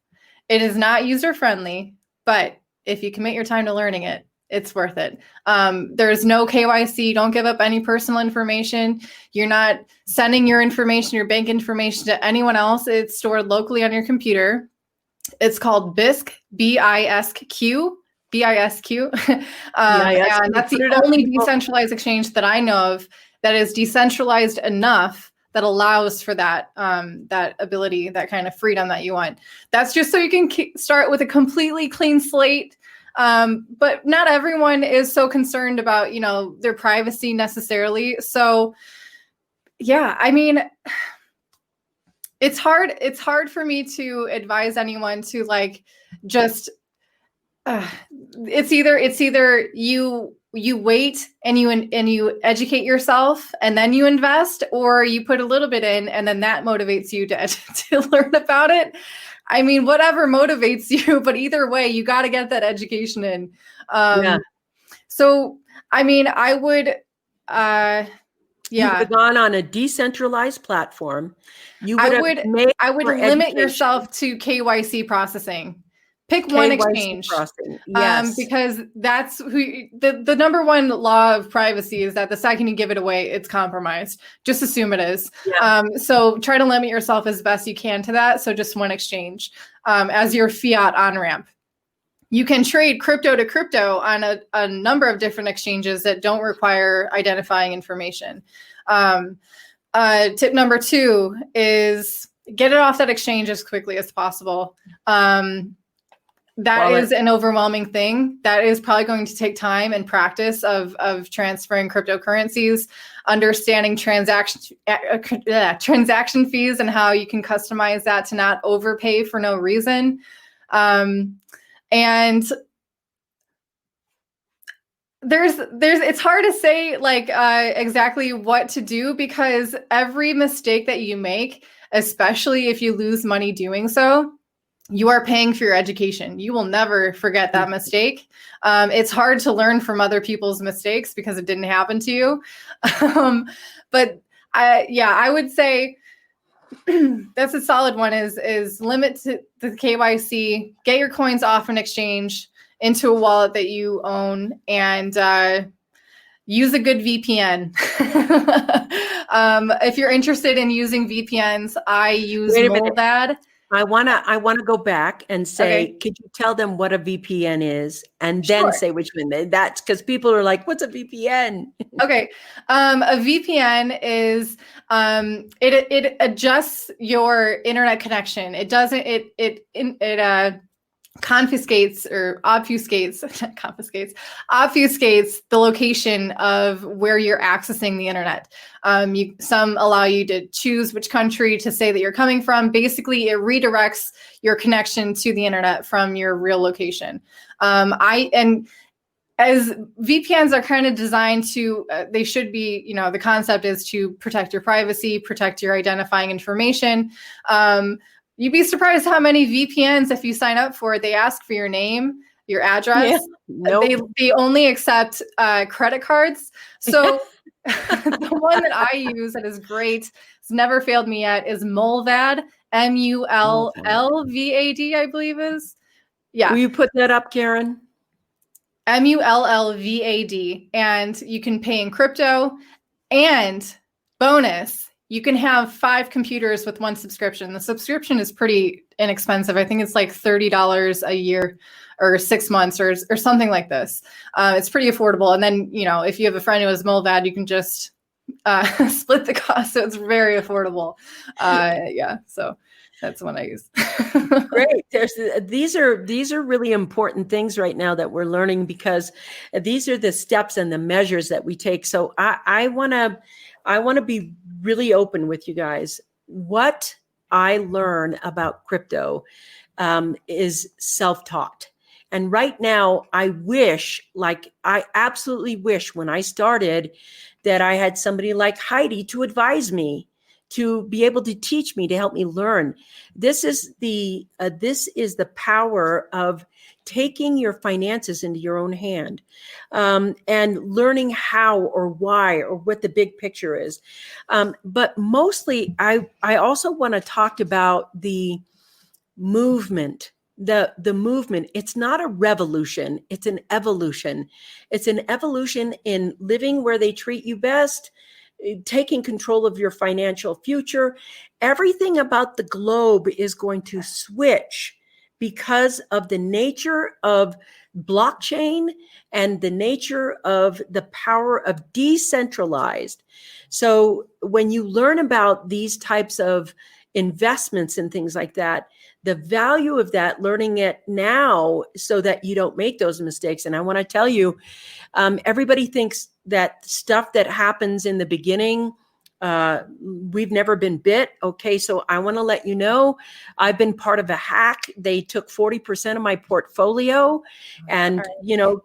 It is not user-friendly, but if you commit your time to learning it, it's worth it. There's no KYC. Don't give up any personal information. You're not sending your information, your bank information to anyone else. It's stored locally on your computer. It's called BISC, B-I-S-Q. B-I-S-Q. And that's the only decentralized exchange that I know of that is decentralized enough that allows for that ability, that kind of freedom that you want. That's just so you can start with a completely clean slate. But not everyone is so concerned about, their privacy necessarily. So yeah, it's hard for me to advise anyone to just it's either you wait and you educate yourself and then you invest, or you put a little bit in and then that motivates you to learn about it. Whatever motivates you, but either way, you got to get that education in. So, I would, You would have gone on a decentralized platform. I would limit yourself to KYC processing. Pick one exchange, yes. Because that's the number one law of privacy is that the second you give it away, it's compromised. Just assume it is. Yeah. So try to limit yourself as best you can to that. So just one exchange as your fiat on-ramp. You can trade crypto to crypto on a number of different exchanges that don't require identifying information. Tip number 2 is get it off that exchange as quickly as possible. That is an overwhelming thing. That is probably going to take time and practice of transferring cryptocurrencies, understanding transaction fees and how you can customize that to not overpay for no reason. And it's hard to say exactly what to do, because every mistake that you make, especially if you lose money doing so, you are paying for your education. You will never forget that mistake. It's hard to learn from other people's mistakes because it didn't happen to you. But I would say that's a solid one is limit to the KYC, get your coins off an exchange into a wallet that you own, and use a good VPN. If you're interested in using VPNs, I use Wait a minute. Molvad. I wanna go back and say, Okay. could you tell them what a VPN is, and then Sure. say which one? That's because people are like, "What's a VPN?" Okay. A VPN is it adjusts your internet connection. It doesn't it confiscates or obfuscates obfuscates the location of where you're accessing the internet. Some allow you to choose which country to say that you're coming from. Basically, it redirects your connection to the internet from your real location. As VPNs are kind of designed to, they should be, the concept is to protect your privacy, protect your identifying information. You'd be surprised how many VPNs, if you sign up for it, they ask for your name, your address. Yeah. Nope. They only accept credit cards. So the one that I use that is great, it's never failed me yet, is Molvad, Mullvad, I believe is. Yeah. Will you put that up, Karen? Mullvad, and you can pay in crypto, and bonus, you can have 5 computers with one subscription. The subscription is pretty inexpensive. I think it's like $30 a year or 6 months or something like this. It's pretty affordable. And then, if you have a friend who has Molvad, you can just split the cost. So it's very affordable. Yeah. So that's the one I use. Great. These are really important things right now that we're learning, because these are the steps and the measures that we take. So I want to be really open with you guys. What I learn about crypto is self-taught. And right now, I absolutely wish when I started that I had somebody like Heidi to advise me, to be able to teach me, to help me learn. This is the power of taking your finances into your own hand, and learning how or why or what the big picture is. But mostly, I also want to talk about the movement. The movement. It's not a revolution. It's an evolution. It's an evolution in living where they treat you best, taking control of your financial future. Everything about the globe is going to switch because of the nature of blockchain and the nature of the power of decentralized. So when you learn about these types of investments and things like that, the value of that, learning it now so that you don't make those mistakes. And I want to tell you, everybody thinks that stuff that happens in the beginning, we've never been bit. Okay, so I want to let you know, I've been part of a hack. They took 40% of my portfolio and,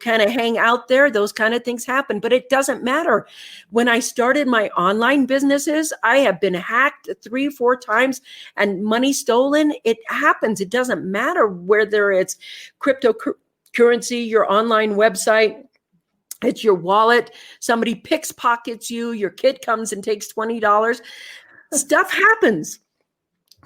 kind of hang out there. Those kind of things happen, but it doesn't matter. When I started my online businesses, I have been hacked 3-4 times and money stolen. It happens. It doesn't matter whether it's cryptocurrency, your online website, it's your wallet, somebody pickpockets you, your kid comes and takes $20. Stuff happens.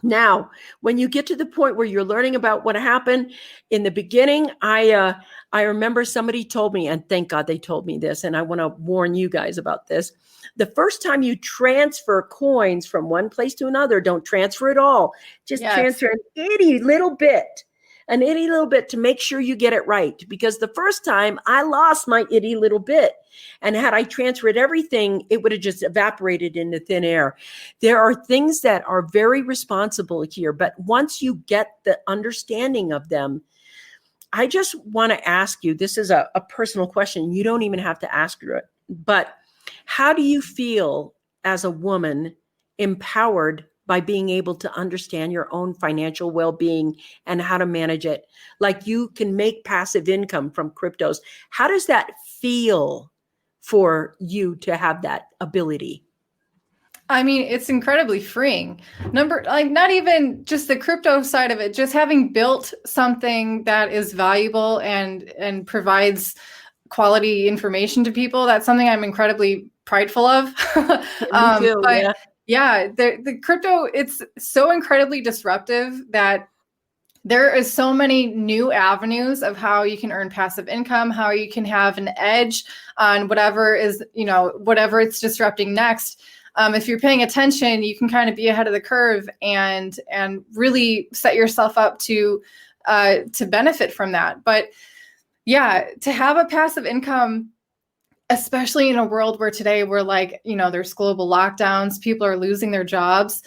Now, when you get to the point where you're learning about what happened in the beginning, I remember somebody told me, and thank God they told me this, and I want to warn you guys about this. The first time you transfer coins from one place to another, don't transfer it all. Just transfer an itty little bit to make sure you get it right. Because the first time I lost my itty little bit, and had I transferred everything, it would have just evaporated into thin air. There are things that are very responsible here, but once you get the understanding of them, I just want to ask you, this is a personal question. You don't even have to ask it, but how do you feel as a woman empowered by being able to understand your own financial well-being and how to manage it? Like, you can make passive income from cryptos. How does that feel for you to have that ability? I mean, it's incredibly freeing. Not even just the crypto side of it, just having built something that is valuable and provides quality information to people. That's something I'm incredibly prideful of. Me too, but yeah, the crypto, it's so incredibly disruptive that there is so many new avenues of how you can earn passive income, how you can have an edge on whatever is, whatever it's disrupting next. If you're paying attention, you can kind of be ahead of the curve and really set yourself up to benefit from that. But yeah, to have a passive income, especially in a world where today we're like, there's global lockdowns, people are losing their jobs.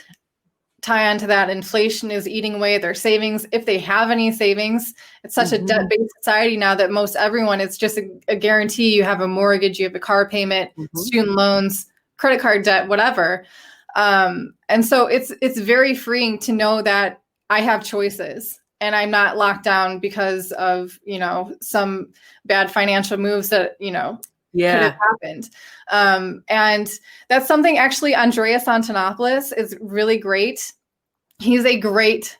Tie onto that, inflation is eating away their savings, if they have any savings. It's such a debt-based society now that most everyone, it's just a guarantee you have a mortgage, you have a car payment, student loans, credit card debt, whatever. And so it's very freeing to know that I have choices and I'm not locked down because of, some bad financial moves that, could have happened. And that's something actually Andreas Antonopoulos is really great. He's a great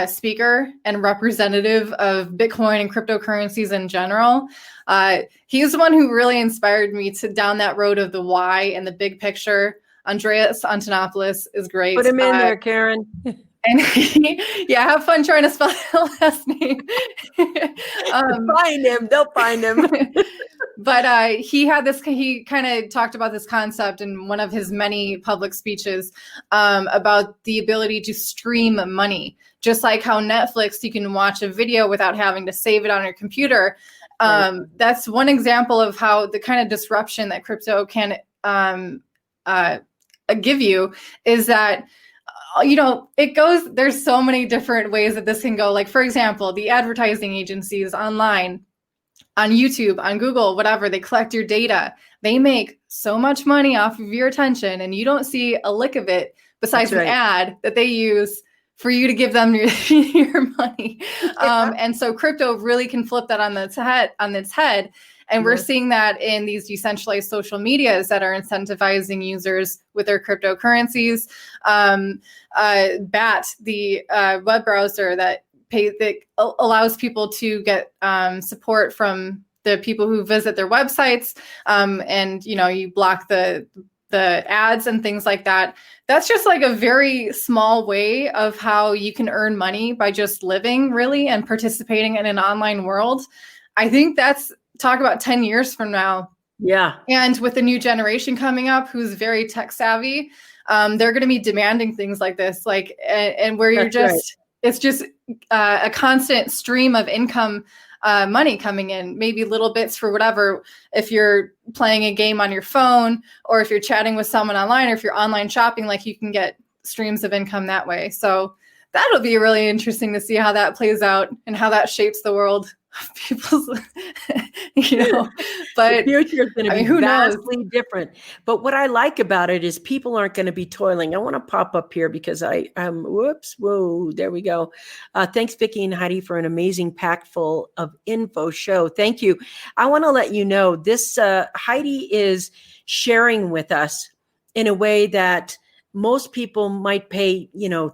speaker and representative of Bitcoin and cryptocurrencies in general. He's the one who really inspired me down that road of the why and the big picture. Andreas Antonopoulos is great. Put him in there, Karen. And have fun trying to spell the last name. Find him. They'll find him. But he kind of talked about this concept in one of his many public speeches about the ability to stream money. Just like how Netflix, you can watch a video without having to save it on your computer. That's one example of how the kind of disruption that crypto can give you is that there's so many different ways that this can go. Like, for example, the advertising agencies online, on YouTube, on Google, whatever, they collect your data. They make so much money off of your attention and you don't see a lick of it besides an ad that they use for you to give them your money. And so crypto really can flip that on its head. And we're seeing that in these decentralized social medias that are incentivizing users with their cryptocurrencies. BAT, the web browser that allows people to get support from the people who visit their websites, and you block the ads and things like that. That's just like a very small way of how you can earn money by just living really and participating in an online world. I think talk about 10 years from now. Yeah. And with the new generation coming up who's very tech savvy, they're going to be demanding things like this, and where you're just, it's just a constant stream of income, money coming in, maybe little bits for whatever. If you're playing a game on your phone, or if you're chatting with someone online, or if you're online shopping, you can get streams of income that way. So that'll be really interesting to see how that plays out and how that shapes the world. People's, but the future is going to be vastly different. But what I like about it is people aren't going to be toiling. I want to pop up here because whoa, there we go. Thanks, Vickie and Heidi, for an amazing packed full of info show. Thank you. I want to let you know this, Heidi is sharing with us in a way that most people might pay,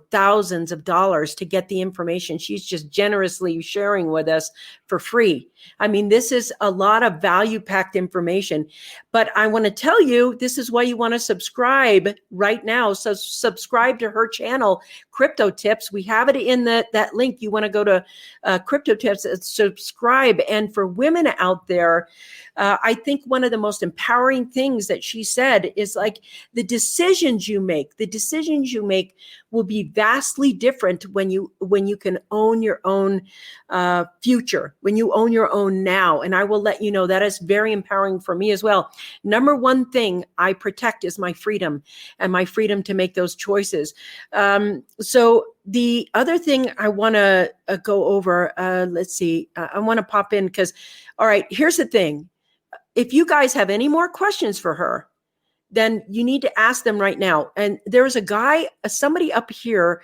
thousands of dollars to get the information. She's just generously sharing with us for free. I mean, this is a lot of value-packed information, but I want to tell you, this is why you want to subscribe right now. So subscribe to her channel, Crypto Tips. We have it in that link. You want to go to Crypto Tips and subscribe. And for women out there, I think one of the most empowering things that she said is the decisions you make will be vastly different when you can own your own future, when you own your own now. And I will let you know that is very empowering for me as well. Number one thing I protect is my freedom and my freedom to make those choices. So the other thing I want to go over, let's see, I want to pop in because, all right, here's the thing. If you guys have any more questions for her, then you need to ask them right now. And there's somebody up here,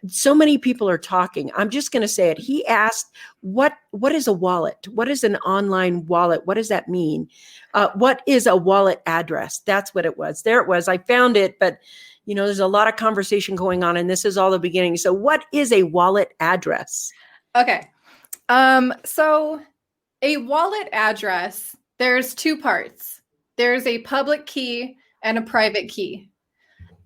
so many people are talking. I'm just going to say it. He asked, what is a wallet? What is an online wallet? What does that mean? What is a wallet address? That's what it was. There it was. I found it, but there's a lot of conversation going on and this is all the beginning. So what is a wallet address? Okay. So a wallet address, there's two parts. There's a public key and a private key.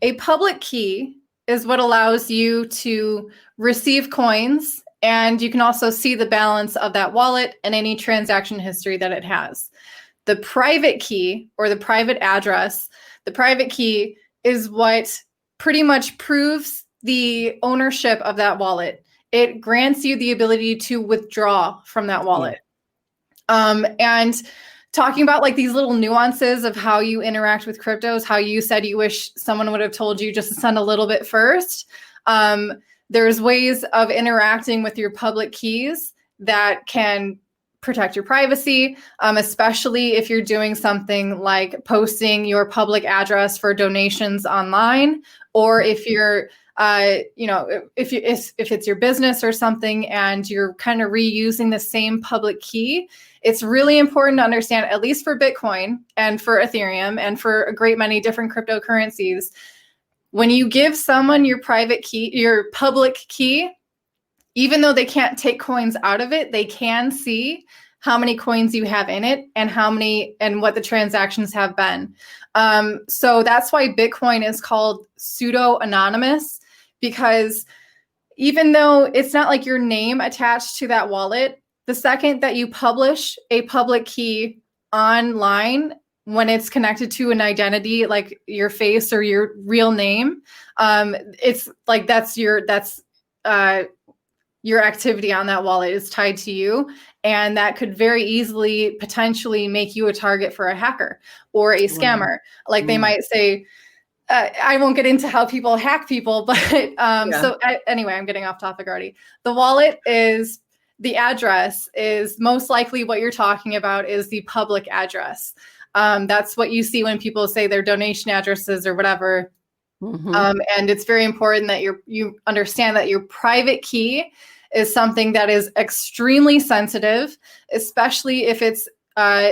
A public key is what allows you to receive coins And you can also see the balance of that wallet and any transaction history that it has. The private key, or the private address, the private key is what pretty much proves the ownership of that wallet. It grants you the ability to withdraw from that wallet. And talking about like these little nuances of how you interact with cryptos, how you said you wish someone would have told you just to send a little bit first. There's ways of interacting with your public keys that can protect your privacy, especially if you're doing something like posting your public address for donations online, or if you're, if it's your business or something and you're kind of reusing the same public key. It's really important to understand, at least for Bitcoin and for Ethereum and for a great many different cryptocurrencies, when you give someone your private key, your public key, even though they can't take coins out of it, they can see how many coins you have in it and how many and what the transactions have been. So that's why Bitcoin is called pseudo-anonymous, because even though it's not like your name attached to that wallet, the second that you publish a public key online, when it's connected to an identity like your face or your real name, it's like that's your activity on that wallet is tied to you. And that could very easily potentially make you a target for a hacker or a scammer. Like they might say, I won't get into how people hack people, but anyway, I'm getting off topic already. The wallet is, the address is most likely what you're talking about is the public address. That's what you see when people say their donation addresses or whatever. And it's very important that you understand that your private key is something that is extremely sensitive, especially if it's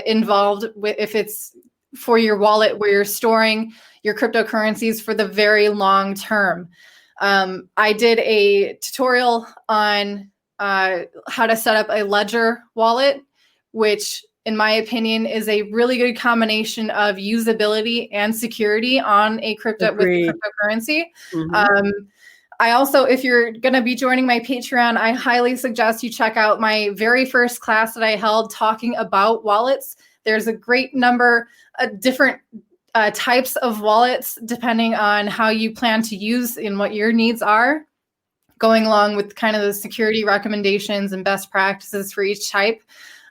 involved with, if it's for your wallet where you're storing your cryptocurrencies for the very long term. I did a tutorial on how to set up a Ledger wallet, which in my opinion is a really good combination of usability and security on a with cryptocurrency. I also, if you're going to be joining my Patreon, I highly suggest you check out my very first class that I held talking about wallets. There's a great number of different types of wallets, depending on how you plan to use and what your needs are, going along with kind of the security recommendations and best practices for each type.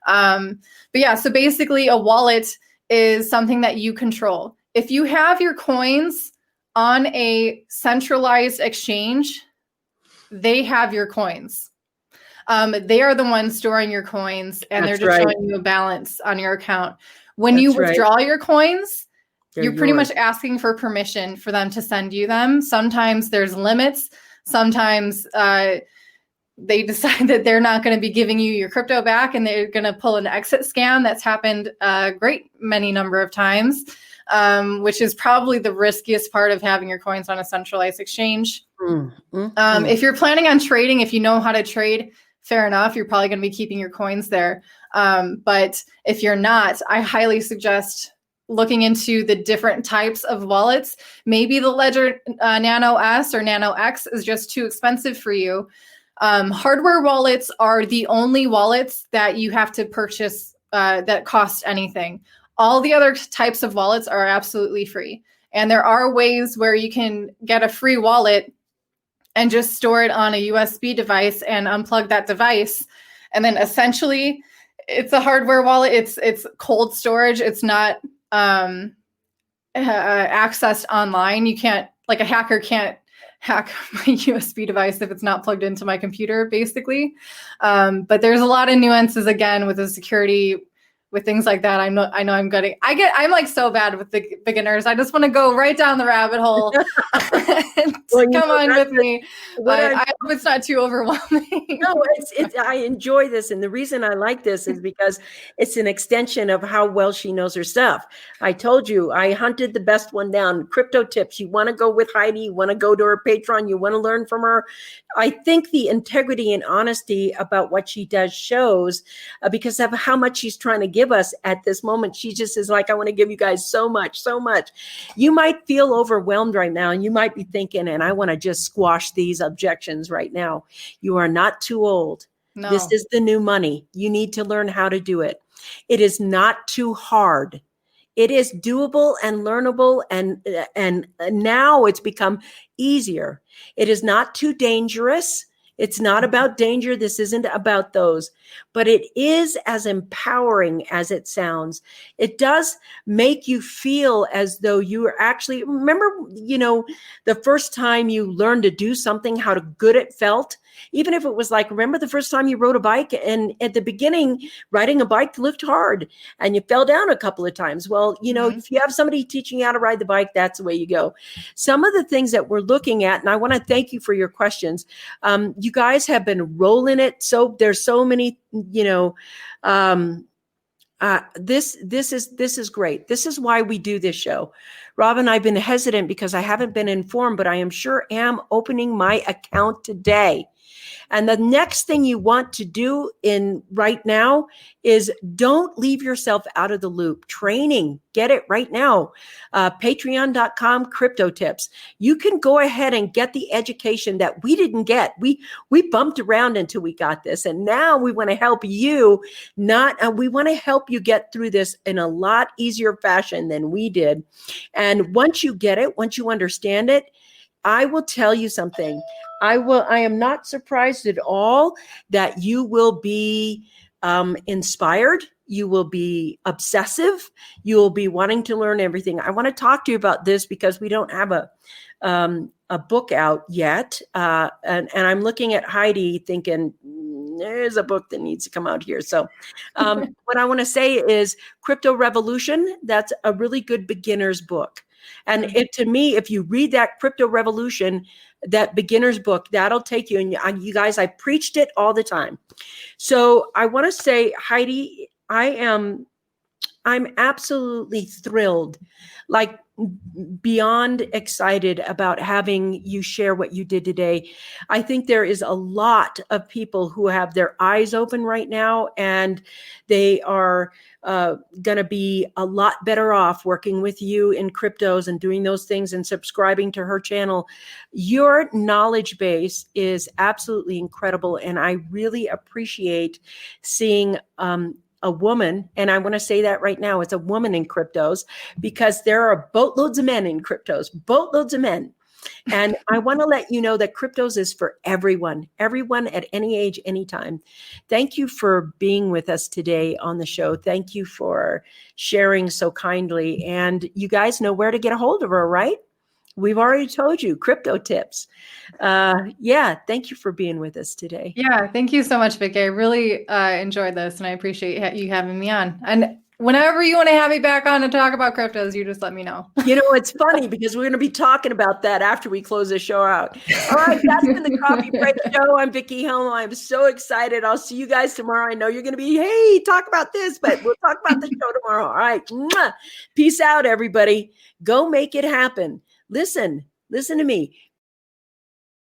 But yeah, so basically a wallet is something that you control. If you have your coins on a centralized exchange, they have your coins. They are the ones storing your coins, and they're just showing you a balance on your account. When you withdraw your coins, you're pretty much asking for permission for them to send you them. Sometimes there's limits. Sometimes they decide that they're not going to be giving you your crypto back, and they're going to pull an exit scam. That's happened a great many number of times, which is probably the riskiest part of having your coins on a centralized exchange. If you're planning on trading, if you know how to trade, fair enough, you're probably going to be keeping your coins there. But if you're not, I highly suggest looking into the different types of wallets. Maybe the Ledger Nano S or Nano X is just too expensive for you. Hardware wallets are the only wallets that you have to purchase that cost anything. All the other types of wallets are absolutely free. And there are ways where you can get a free wallet and just store it on a USB device and unplug that device. And then essentially it's a hardware wallet. It's cold storage. It's not accessed online. You can't, like a hacker can't hack my USB device if it's not plugged into my computer, basically. But there's a lot of nuances again with the security, with things like that. I'm like so bad with the beginners. I just want to go right down the rabbit hole. Come on with me. I hope it's not too overwhelming. No, I enjoy this. And the reason I like this is because it's an extension of how well she knows her stuff. I told you, I hunted the best one down. Crypto tips. You want to go with Heidi, you want to go to her Patreon, you want to learn from her. I think the integrity and honesty about what she does shows because of how much she's trying to give give us at this moment. She just is like, I want to give you guys so much, so much. You might feel overwhelmed right now, and you might be thinking, and I want to just squash these objections right now. You are not too old. No. This is the new money. You need to learn how to do it. It is not too hard. It is doable and learnable, and now it's become easier. It is not too dangerous. It's not about danger. This isn't about those, but it is as empowering as it sounds. It does make you feel as though you are actually, remember, the first time you learned to do something, how good it felt. Even if it was like, remember the first time you rode a bike, and at the beginning, riding a bike looked hard and you fell down a couple of times. Well, if you have somebody teaching you how to ride the bike, that's the way you go. Some of the things that we're looking at, and I want to thank you for your questions. You guys have been rolling it. So there's so many, this is great. This is why we do this show. Robin, I've been hesitant because I haven't been informed, but I am sure am opening my account today. And the next thing you want to do right now is don't leave yourself out of the loop. Training, get it right now. Patreon.com crypto tips. You can go ahead and get the education that we didn't get. We bumped around until we got this. And now we want to help you we want to help you get through this in a lot easier fashion than we did. And once you get it, once you understand it, I will tell you something. I am not surprised at all that you will be inspired. You will be obsessive. You will be wanting to learn everything. I want to talk to you about this because we don't have a book out yet. And I'm looking at Heidi thinking, there's a book that needs to come out here. So what I want to say is Crypto Revolution. That's a really good beginner's book. And to me, if you read that Crypto Revolution, that beginner's book, that'll take you. And you guys, I preached it all the time. So I want to say, Heidi, I'm absolutely thrilled, like beyond excited about having you share what you did today. I think there is a lot of people who have their eyes open right now, and they are going to be a lot better off working with you in cryptos and doing those things and subscribing to her channel. Your knowledge base is absolutely incredible. And I really appreciate seeing a woman, and I want to say that right now, it's a woman in cryptos, because there are boatloads of men in cryptos, boatloads of men. And I want to let you know that cryptos is for everyone at any age, anytime. Thank you for being with us today on the show. Thank you for sharing so kindly. And you guys know where to get a hold of her, right? We've already told you, crypto tips. Thank you for being with us today. Yeah, thank you so much, Vickie. I really enjoyed this, and I appreciate you having me on. And whenever you want to have me back on to talk about cryptos, you just let me know. It's funny because we're going to be talking about that after we close the show out. All right, that's been the Coffee Break Show. I'm Vickie Helm. I'm so excited. I'll see you guys tomorrow. I know you're going to be, hey, talk about this, but we'll talk about the show tomorrow. All right. Mwah. Peace out, everybody. Go make it happen. Listen to me.